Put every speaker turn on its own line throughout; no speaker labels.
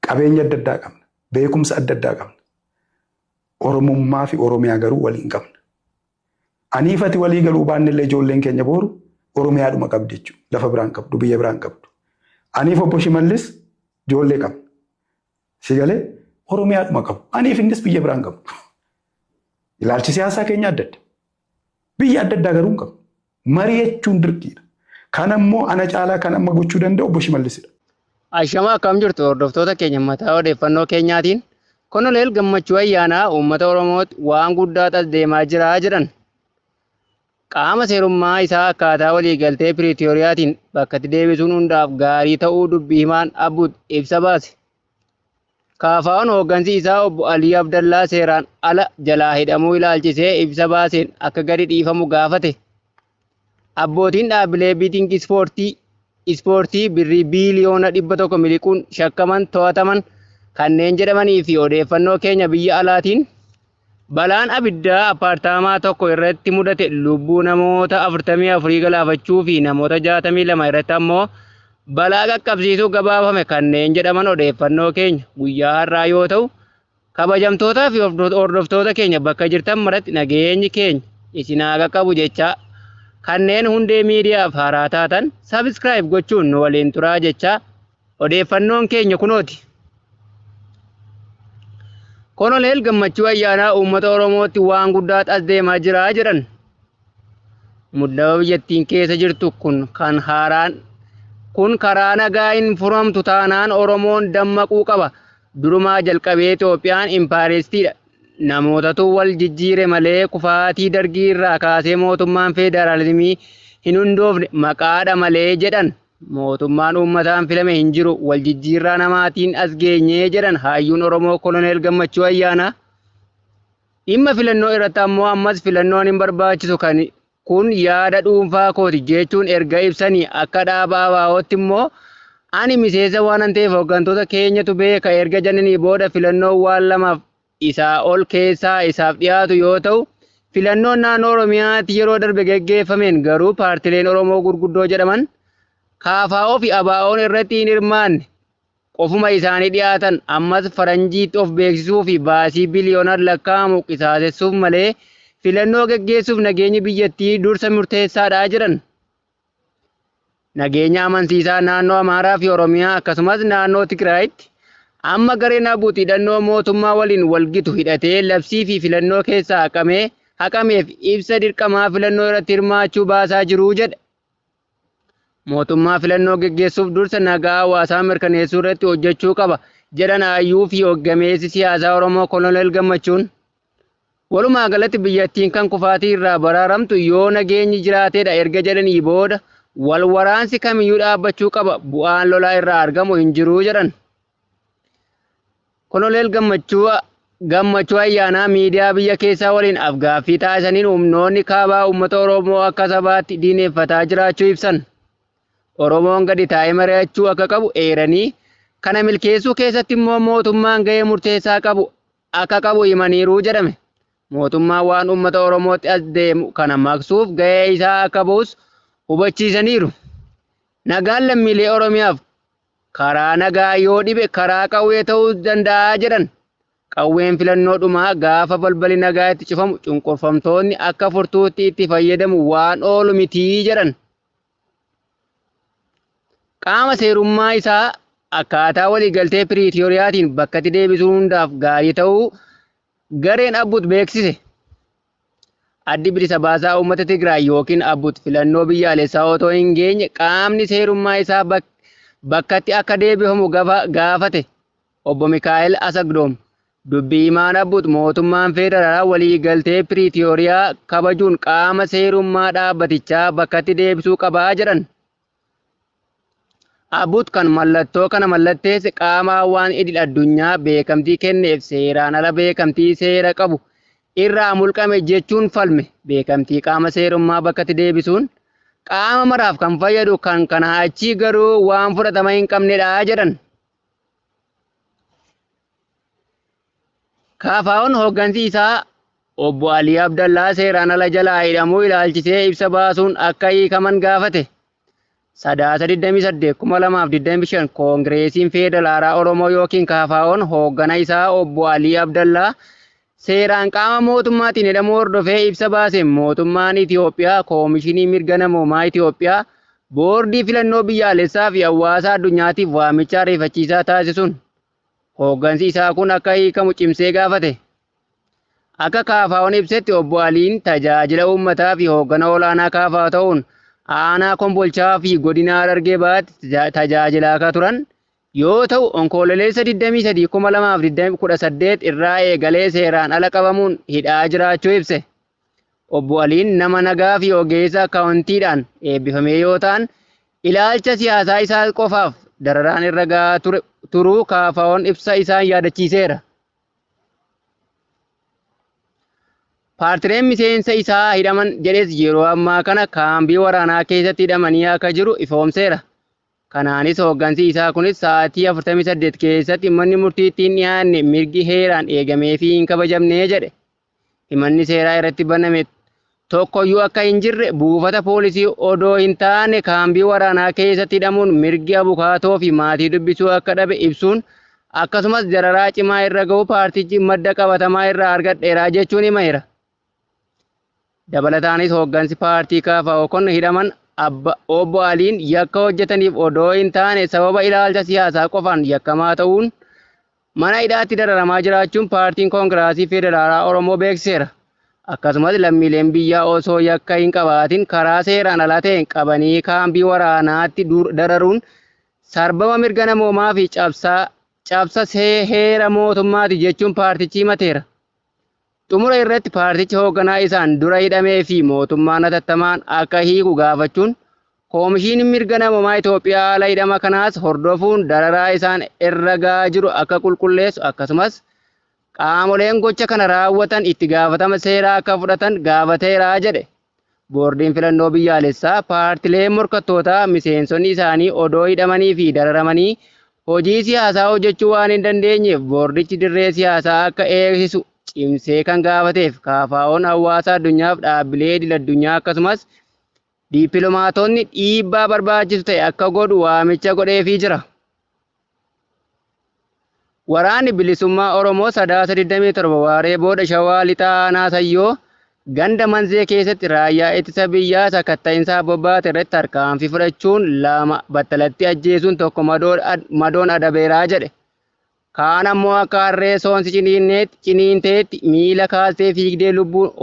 qabeenya adda addaa qabna. Beekumsa adda addaa qabna. Oromummaa fi Oromiyaa garuu waliin qabna. Aniifati walii galuu baannillee ijoolleen keenya booru Oromiyaadhuma qabdi jechuudha. Lafa biraan qabdu, biyya biraan qabdu. Aniif obbo Shimallis ijoollee qabna. Sigalee Oromiyaadhuma qabu. Aniif innis biyya biraan qabu. Ilaalchi siyaasaa keenya adda adda. Biyya adda addaa garuu hin qabu. Mari'achuun dirqiidha. Kan ammoo ana caalaa kan amma gochuu danda'u obbo Shimallisidha.
Ashama akkam jirtu hordoftoota keenya mataa odeeffannoo keenyaatiin Koloneel Gammachuu Ayyaanaa uummata Oromootti waan guddaa as deemaa jira jedhan. Qaama seerummaa isaa akkaataa waliigaltee Piriitooriyaatiin bakkatti deebisuun hundaaf gaarii ta'uu dubbii himaan Abbuut ibsa baase. KFO'n hooggansi isaa obbo Alii Abdallaa seeraan ala jalaa hidhamuu ilaalchisee ibsa baaseen akka gadi dhiifamu gaafate. Abbootiin dhaabbilee biiting ispoortii birrii biiliyoona 100 miliquun shakkaman to'ataman kanneen jedhamanii fi odeeffannoo keenya biyya alaatiin balaan abiddaa apartaamaa tokko irratti mudate lubbuu namoota 44 galaafachuu fi namoota 62 irratti ammoo balaa qaqqabsiisuu gabaafame kanneen jedhaman odeeffannoo keenya guyyaa har'aa yoo ta'u kabajamtootaa fi hordoftoota keenya bakka jirtan maratti nageenyi keenya isin haa qaqqabu jechaa kanneen hundee miidiyaaf haaraa taatan sabiskiraayib gochuun nu waliin turaa jechaa odeeffannoon keenya kunooti. Koloneel Gammachuu Ayyaanaa uummata Oromootti waan guddaa as deemaa jira jedhan. Muddama biyyattiin keessa jirtu kun karaa nagaa hin furamtu taanaan Oromoon dammaquu qaba. Durumaa jalqabee Itoophiyaan impaayeristiidha. Namootatu wal jijjiire malee kufaatii dargii irraa kaasee mootummaan federaalizimii hin hundoofne maqaadha malee jedhan. Mootummaan uummataan filame hin jiru wal jijjiirraa namaatiin as geenyee jedhan hayyuun Oromoo Koloneel Gammachuu Ayyaanaa. Dhimma filannoo irratti ammoo ammas filannoon hin barbaachisu kun yaada dhuunfaa kooti jechuun erga ibsanii akka dhaaba ABO'tti immoo ani miseensa waan ta'eef hooggantoota keenyatu beeka erga jennanii booda filannoon waan lamaaf isaa ol keessaa isaaf dhiyaatu yoo ta'u filannoon naannoo Oromiyaatti yeroo darbe geggeeffameen garuu paartileen Oromoo gurguddoo jedhaman KFO fi ABO'n irratti hin hirmaanne qofuma isaanii dhiyaatan ammas faranjiitti of beeksisuu fi baasii biliyoonaan lakkaa'amu qisaasessuuf malee filannoo geggeessuuf nageenyi biyyattii dursa murteessaadha jedhan. Nageenya amansiisaa naannoo Amaaraa fi Oromiyaa akkasumas naannoo Tigraayitti amma gareen Abbuut hidhannoo mootummaa waliin walgitu hidhatee labsii fi filannoo keessaa haqameef ibsa dirqamaa filannoo irratti hirmaachuu baasaa jiru jedhe. Mootummaa filannoo geggeessuuf dursa nagaa hawaasaa mirkaneessuu irratti hojjechuu qaba jedhan hayyuu fi hooggameessi siyaasaa Oromoo Koloneel Gammachuun. Walumaa galatti biyyattiin kan kufaatii irraa baraaramtu yoo nageenyi jiraateedha erga jedhanii booda wal waraansi kamiyyuu dhaabbachuu qaba bu'aan lolaa irraa argamu hin jiru jedhan. Koloneel Gammachuu Ayyaanaa miidiyaa biyya keessaa waliin afgaaffii taasisaniin humnoonni kaabaa uummata Oromoo akka sabaatti diineeffataa jiraachuu ibsan. Oromoon gadi taa'ee mari'achuu akka qabu eeranii kana milkeessuu keessatti immoo mootummaan gahee murteessaa akka qabu himaniiru jedhame. Mootummaan waan uummata Oromootti as deemu kana maqsuuf gahee isaa akka ba'us hubachiisaniiru. Nagaan lammiilee Oromiyaaf karaa nagaa yoo dhibe karaa qawwee ta'uu danda'a jedhan. Qawween filannoodhumaa gaafa balbali nagaa itti cufamu cunqurfamtoonni akka furtuutti itti fayyadamu waan oolu mitii jedhan. Qaama seerummaa isaa akkaataa waliigaltee Piriitooriyaatiin bakkatti deebisuu hundaaf gaarii ta'uu gareen Abbuut beeksise. Addi bilisa baasaa uummata Tigraay yookiin Abbuut filannoo biyyaalessaa otoo hin geenye qaamni seerummaa isaa bakkatti akka deebifamu gaafate. Obbo Mikaa'el Asagdoom dubbii himaan Abbuut mootummaan federaalaa waliigaltee Piriitooriyaa kabajuun qaama seerummaa dhaabbatichaa bakkatti deebisuu qabaa jedhan. Abbuut kan mallattoo kana mallatteesse qaama waan idil addunyaa beekamtii kenneef seeraan ala beekamtii seera qabu irraa mulqame jechuun falme. Beekamtii qaama seerummaa bakkatti deebisuun qaama maraaf kan fayyadu kan kanaa achii garuu waan fudhatama hin qabnedha jedhan. KFO'n hooggansi isaa obbo Alii Abdallaa seeraan ala jalaa hidhamuu ilaalchisee ibsa baasuun akka hiikaman gaafate. Sadaasa 28/2025 Koongireesiin Federaalaa Oromoo yookiin KFO'n hooggana isaa obbo Alii Abdallaa seeraan qaama mootummaatiin hidhamuu hordofee ibsa baase mootummaan Itoophiyaa Koomishinii Mirga Namoomaa Itoophiyaa boordii filannoo biyyaalessaa fi hawaasa addunyaatiif waamicha ariifachiisaa taasisuun hooggansi isaa kun akka hiikamu cimsee gaafate. Akka KFO'n ibsetti obbo Aliin tajaajila uummataa fi hooggana olaanaa KFO ta'uun aanaa Kombolchaa fi godina Harargee Bahaatti tajaajilaa akka turan yoo ta'u onkololeessa 23/2018 irraa eegalee seeraan ala qabamuun hidhaa jiraachuu ibse. Obbo Aliin nama nagaa fi ogeessa akkaawuntiidhaan eebbifamee yoo ta'an ilaalcha siyaasaa isaa qofaaf dararaan irra gahaa turuu KFO'n ibsa isaan yaadachiiseera. Paartileen miseensa isaa hidhaman jedhes yeroo ammaa kana kaambii waraanaa keessatti hidhamanii akka jiru ifoomseera. Kanaanis hooggansi isaa kunis sa'aatii 48 keessatti manni murtii ittiin dhiyaanne mirgi heeraan eegamee fi hin kabajamne jedhe. Himanni seeraa irratti baname tokkoyyuu akka hin jirre buufata poolisii odoo hin taane kaambii waraanaa keessatti hidhamuun mirgi abukaatoo fi maatii dubbisuu akka dhabe ibsuun akkasumas dararaa cimaa irra ga'u paartichi madda qabatamaa irraa argadheeraa jechuun himeera. Dabalataanis hooggansi paartii KFO kun hidhaman obbo Aliin yakka hojjetaniif odoo hin taane sababa ilaalcha siyaasaa qofaan yakkamaa ta'uun mana hidhaatti dararamaa jiraachuun paartiin Koongiraasii Federaalaa Oromoo beeksiseera. Akkasumas lammiileen biyyaa osoo yakka hin qabaatin karaa seeraan alaa ta'een qabanii kaambii waraanaatti dararuun sarbama mirga namoomaa fi cabsa heera mootummaati jechuun paartichi himateera. Xumura irratti paartichi hoogganaa isaan dura hidhamee fi mootummaan hatattamaan akka hiiku gaafachuun Koomishiniin Mirga Namoomaa Itoophiyaa haala hidhama kanaas hordofuun dararaa isaan irra gahaa jiru akka qulqulleessu akkasumas qaamoleen gocha kana raawwatan itti gaafatama seeraa akka fudhatan gaafateera jedhe. Boordiin filannoo biyyaalessaa paartileen morkattootaa miseensonni isaanii odoo hidhamanii fi dararamanii hojii siyaasaa hojjechuu waan hin dandeenyeef boordichi dirree siyaasaa akka eegsisu cimsee kan gaafateef KFO'n hawaasa addunyaaf dhaabbilee idil-addunyaa akkasumas dippiloomaatonni dhiibbaa barbaachisu ta'e akka godhu waamicha godheefii jira. Waraanni bilisummaa Oromoo sadaasa 27 waaree booda Shawaa Lixaa Aanaa Sayyoo ganda Manzee keessatti raayyaa ittisa biyyaa sakatta'insaa bobbaate irratti tarkaanfii fudhachuun 2 battalatti ajjeesuun 1 madoon adabeeraa jedhe. Kaan ammoo akka harree soonsi ciniinteetti miila kaastee fiigdee lubbuun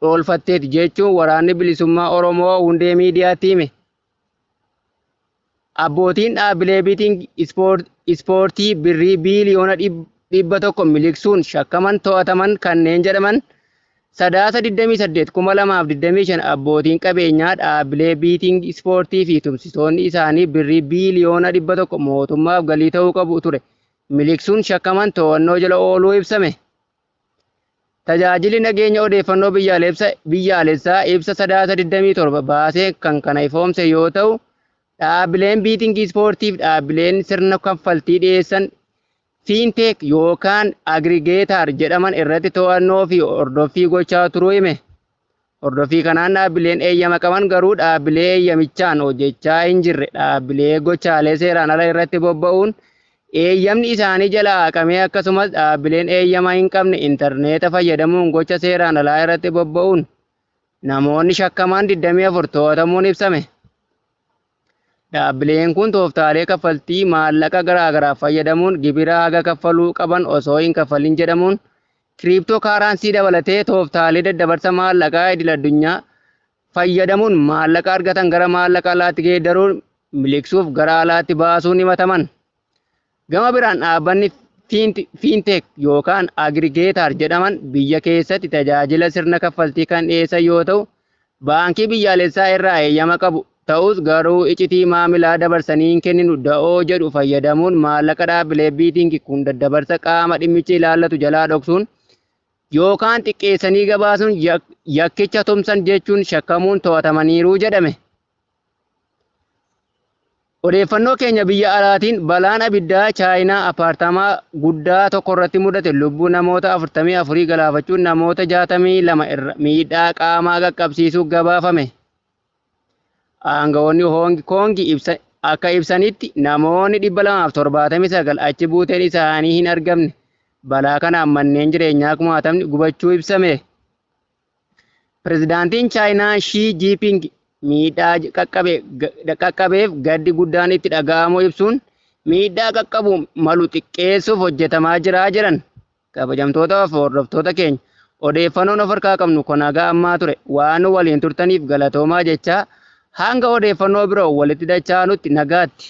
oolfatteeti jechuun waraanni bilisummaa Oromoo hundee miidiyaatti hime. Abbootiin dhaabbilee biitiin ispoortii birrii biiliyoona 100 miliqsuun shakkaman to'ataman kanneen jedhaman sadaasa 28/2025 abbootiin qabeenyaa dhaabbilee biitiin ispoortii fi tumsitoonni isaanii birrii biiliyoona 100 mootummaaf galii ta'uu qabu ture. Miliqsuun shakkaman to'annoo jala ooluu ibsame. Tajaajilli nageenya odeeffannoo biyyaalessaa ibsa sadaasa 27 baasee kan kana ifoomse yoo ta'u dhaabbileen biitingii ispoortiif dhaabbileen sirna kaffaltii dhiyeessan fiinteek yookaan agrigeetar jedhaman irratti to'annoo fi hordoffii gochaa turuu hime. Hordoffii kanaan dhaabbileen eeyyama qaban garuu dhaabbilee eeyyamichaan hojjechaa hin jirre dhaabbilee gochaalee seeraan ala irratti bobba'uun eeyyamni isaanii jala haqamee akkasumas dhaabbileen eeyyama hin qabne intarneeta fayyadamuun gocha seeraan alaa irratti bobba'uun namoonni shakkaman 24 to'atamuun ibsame. Dhaabbileen kun tooftaalee kaffaltii maallaqa garaagaraa fayyadamuun gibira haga kaffaluu qaban osoo hin kaffalin jedhamuun kiriiptoo kaaraansii dabalatee tooftaalee daddabarsa maallaqaa idil-addunyaa fayyadamuun maallaqa argatan gara maallaqa alaatti geeddaruun miliqsuuf gara alaatti baasuun himataman. Gama biraan dhaabbanni fiinteek yookaan agrigeetar jedhaman biyya keessatti tajaajila sirna kaffaltii kan dhiyeessan yoo ta'u baankii biyyaalessaa irraa eeyyama qabu ta'us garuu iccitii maamilaa dabarsanii hin kenninu da'oo jedhu fayyadamuun maallaqa dhaabbilee biitingii kun daddabarsa qaama dhimmichi ilaallatu jalaa dhoksuun yookaan xiqqeessanii gabaasuun yakkicha tumsan jechuun shakkamuun to'atamaniiru jedhame. Odeeffannoo keenya biyya alaatiin balaan abiddaa Chaayinaa apartamaa guddaa tokko irratti mudate lubbuu namoota 44 galaafachuun namoota 62 irra miidhaa qaamaa qaqqabsiisuu gabaafame. Aangawoonni Hoong Koongi akka ibsanitti namoonni 279 achi buuteen isaanii hin argamne. Balaa kanaan manneen jireenyaa 60,000 gubachuu ibsame. Pirezidaantiin Chaayinaa Shii Jiiping miidhaa qaqqabeef gaddi guddaan itti dhaga'amuu ibsuun miidhaa qaqqabu malu xiqqeessuuf hojjetamaa jira jedhan. Kabajamtoota fi hordoftoota keenya odeeffannoon of harkaa qabnu kun haga ammaa ture waan waliin turtaniif galatoomaa jechaa hanga odeeffannoo biroo walitti dachaanutti nagaatti.